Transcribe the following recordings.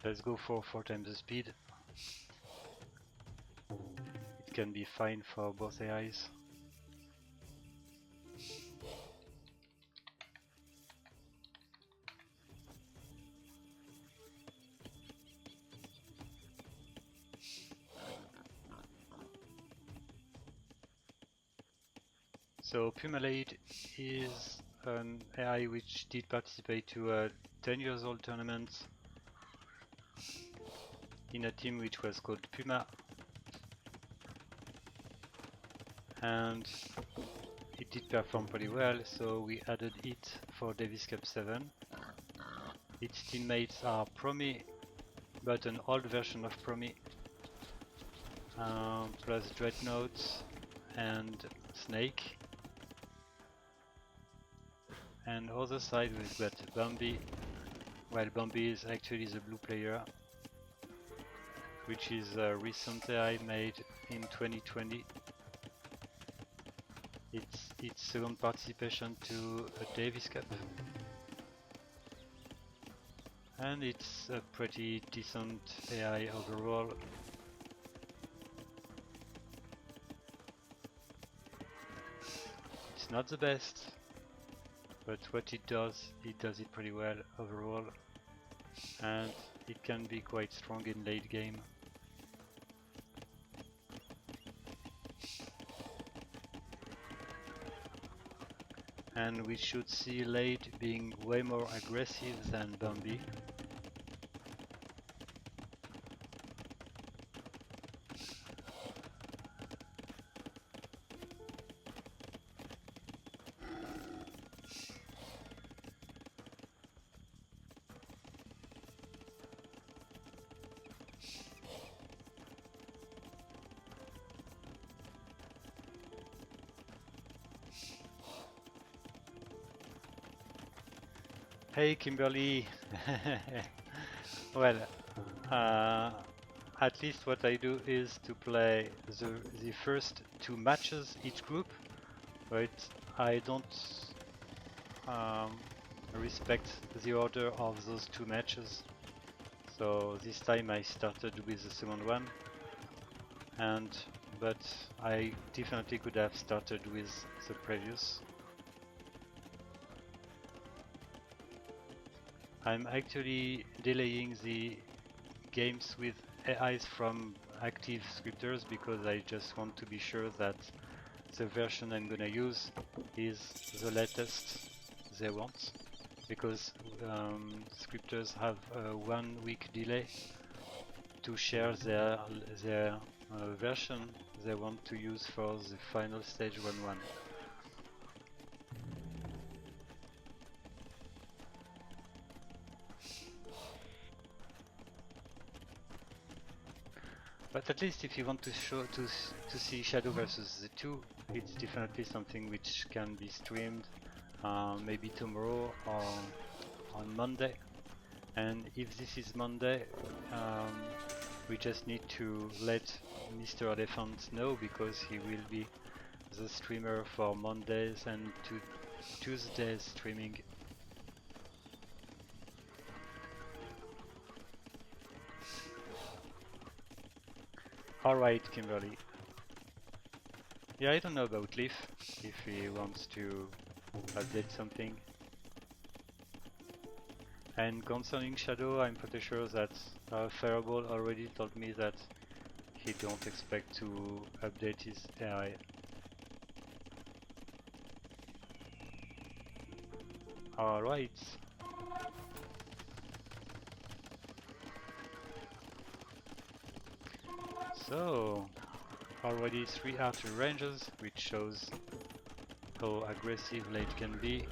Let's go for 4 times the speed. It can be fine for both AIs. So PUMA Lade is an AI which did participate to a 10 years old tournament in a team which was called Puma, and it did perform pretty well, so we added it for Davis Cup 7. Its teammates are Promi, but an old version of Promi, plus Dreadnought and Snake. And other side we've got Bambi, while Bambi is actually the blue player, which is a recent AI made in 2020. It's its second participation to a Davis Cup, and it's a pretty decent AI overall. It's not the best, but what it does it pretty well overall, and it can be quite strong in late game. And we should see Lade being way more aggressive than Bambi. Hey Kimberly! Well, at least what I do is to play the first 2 matches each group, but I don't respect the order of those 2 matches. So this time I started with the second one, but I definitely could have started with the previous. I'm actually delaying the games with AIs from active scripters because I just want to be sure that the version I'm gonna use is the latest they want, because scripters have a 1 week delay to share their version they want to use for the final stage 1-1. But at least if you want to see Shadow versus the 2, it's definitely something which can be streamed maybe tomorrow or on Monday. And if this is Monday, we just need to let MrElephant know, because he will be the streamer for Mondays and Tuesdays streaming. Alright, Kimberly. Yeah, I don't know about Leaf, if he wants to update something. And concerning Shadow, I'm pretty sure that Fireball already told me that he don't expect to update his AI. Alright. So, already 3 archer ranges, which shows how aggressive Lade can be.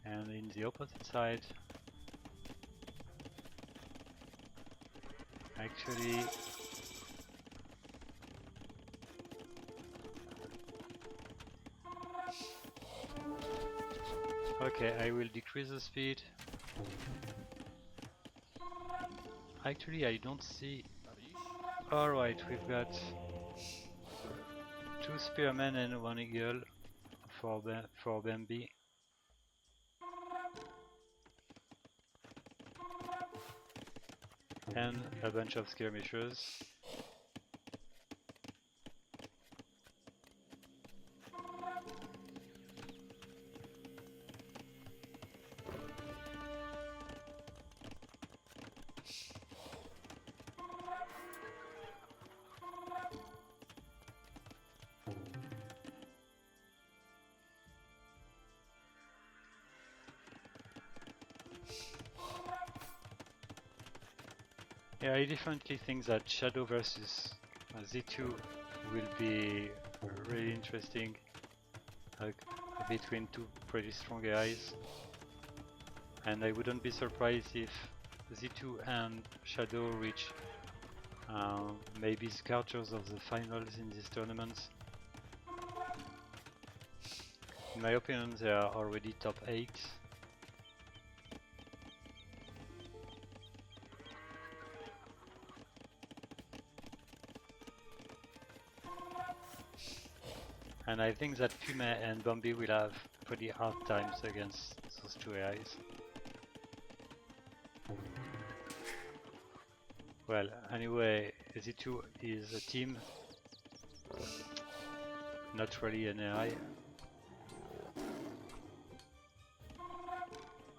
And in the opposite side, actually okay, I will decrease the speed. Actually, I don't see. Alright, we've got 2 spearmen and 1 eagle for Bambi. and a bunch of skirmishers. Yeah, I definitely think that Shadow versus Z2 will be really interesting, between two pretty strong AIs. And I wouldn't be surprised if Z2 and Shadow reach maybe the quarters of the finals in these tournaments. In my opinion, they are already top 8. And I think that PUMA and Bambi will have pretty hard times against those two AIs. Well, anyway, Z2 is a team, not really an AI.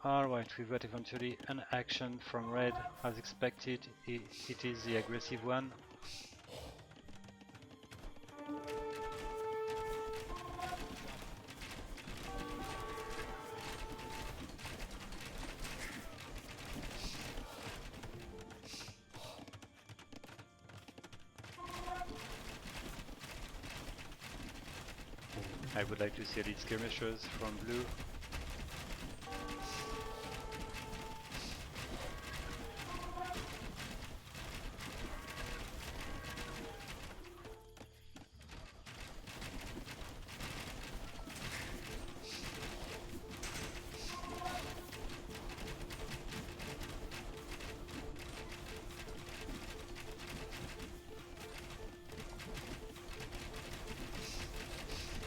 Alright, we've got eventually an action from red. As expected, it is the aggressive one. I would like to see elite skirmishers from blue.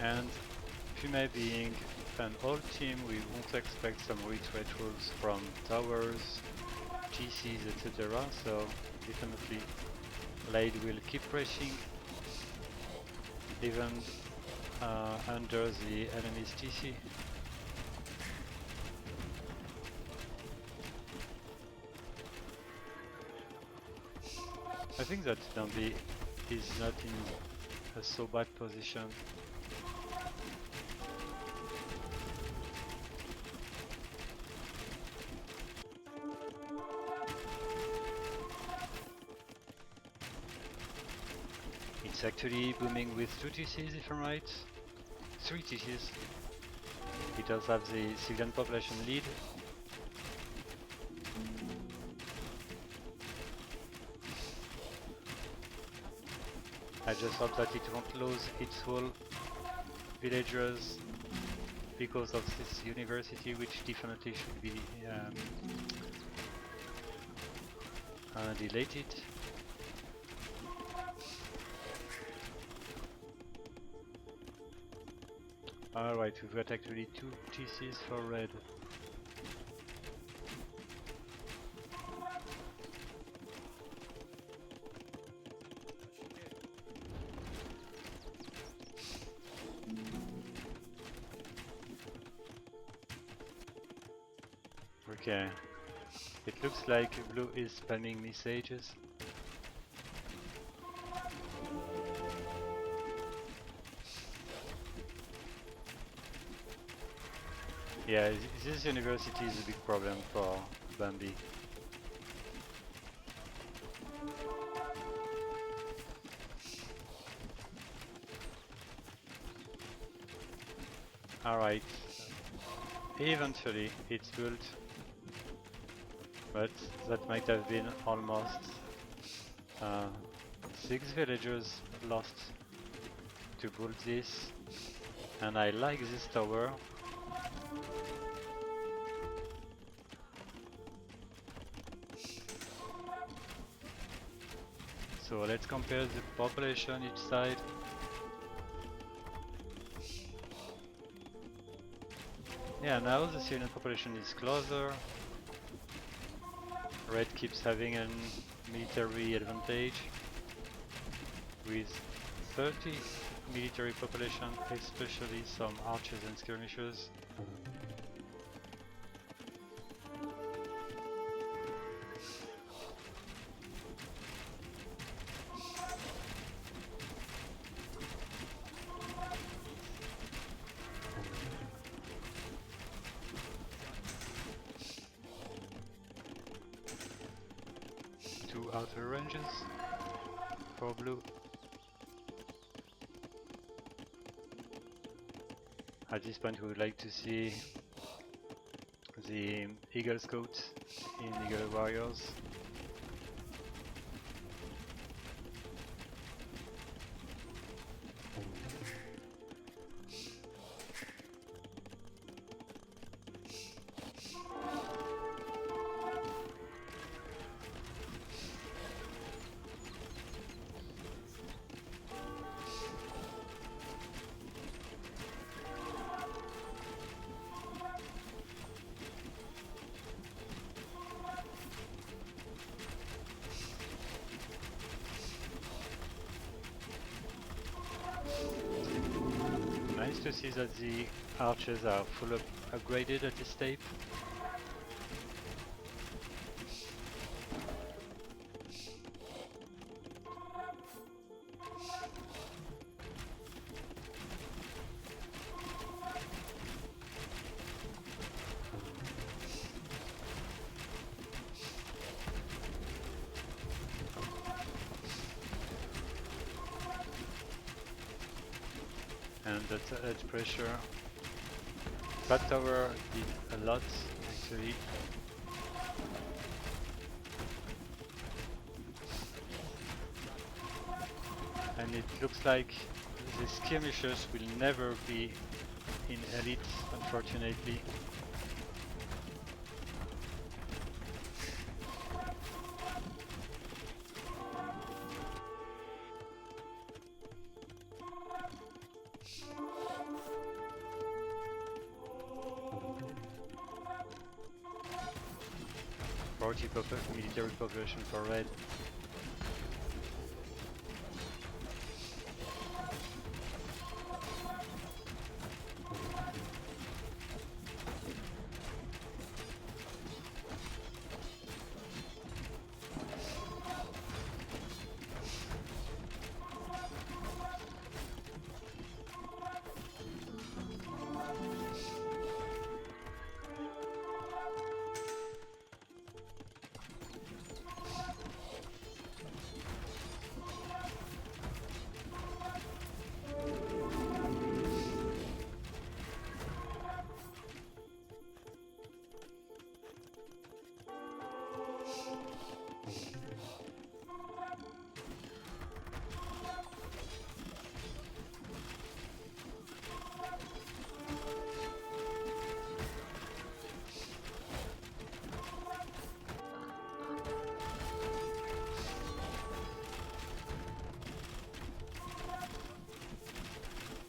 And PUMA being an old team, we won't expect some retreat rules from towers, GCs, etc. So definitely Lade will keep pressing even under the enemy's TC. I think that Bambi is not in a so bad position. It's actually booming with 2 TCs if I'm right. 3 TCs. It does have the civilian population lead. I just hope that it won't lose its whole villagers because of this university, which definitely should be deleted. Alright, we've got actually 2 TCs for red. Okay, it looks like blue is spamming messages. Yeah, this university is a big problem for Bambi. Alright, eventually it's built, but that might have been almost 6 villagers lost to build this, and I like this tower. So let's compare the population each side. Yeah, now the civilian population is closer. Red keeps having a military advantage with 30 military population, especially some archers and skirmishers. Two outer ranges for blue. At this point we would like to see the Eagle Scouts in Eagle Warriors. Nice to see that the archers are full upgraded at this stage. And that's edge pressure. That tower did a lot actually. And it looks like the skirmishers will never be in elite, unfortunately. Military population for red.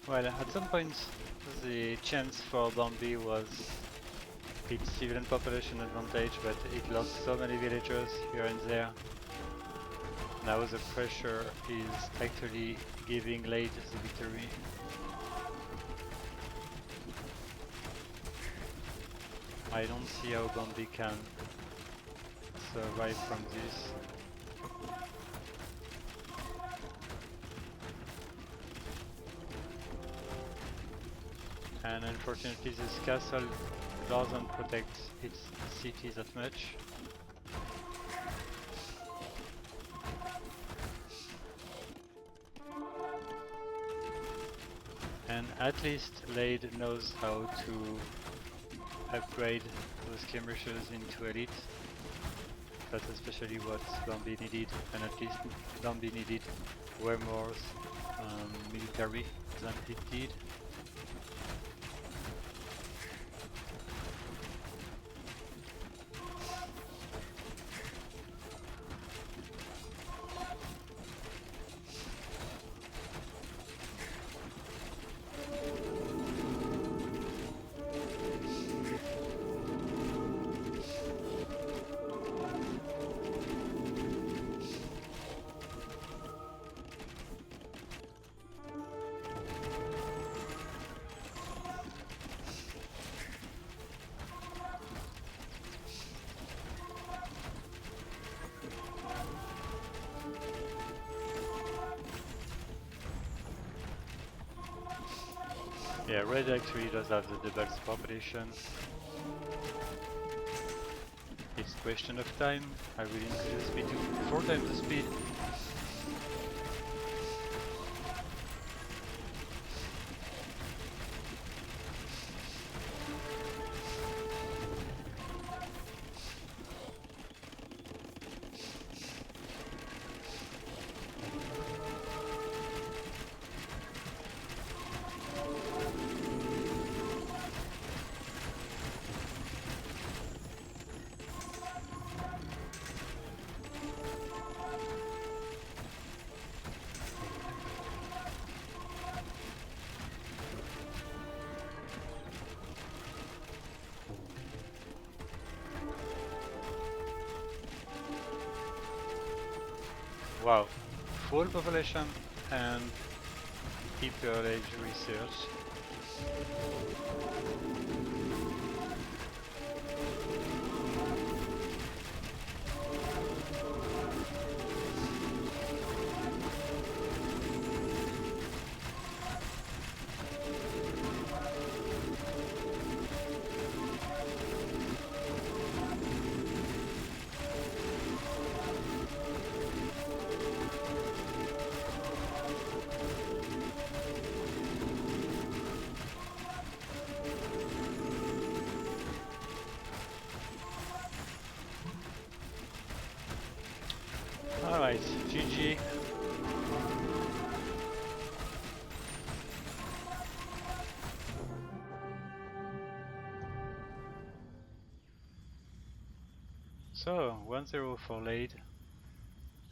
Well, at some point the chance for Bambi was its civilian population advantage, but it lost so many villagers here and there. Now the pressure is actually giving Lade the victory. I don't see how Bambi can survive from this. And unfortunately this castle doesn't protect its city that much. And at least Lade knows how to upgrade those skirmishers into elite. That's especially what Bambi needed, and at least Bambi needed way more military than it did. Yeah, red actually does have the double population. It's question of time. I will increase the speed to 4 times the speed. Wow, full population and hyper age research. Alright, GG. So, 1-0 for Lade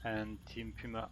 and Team Puma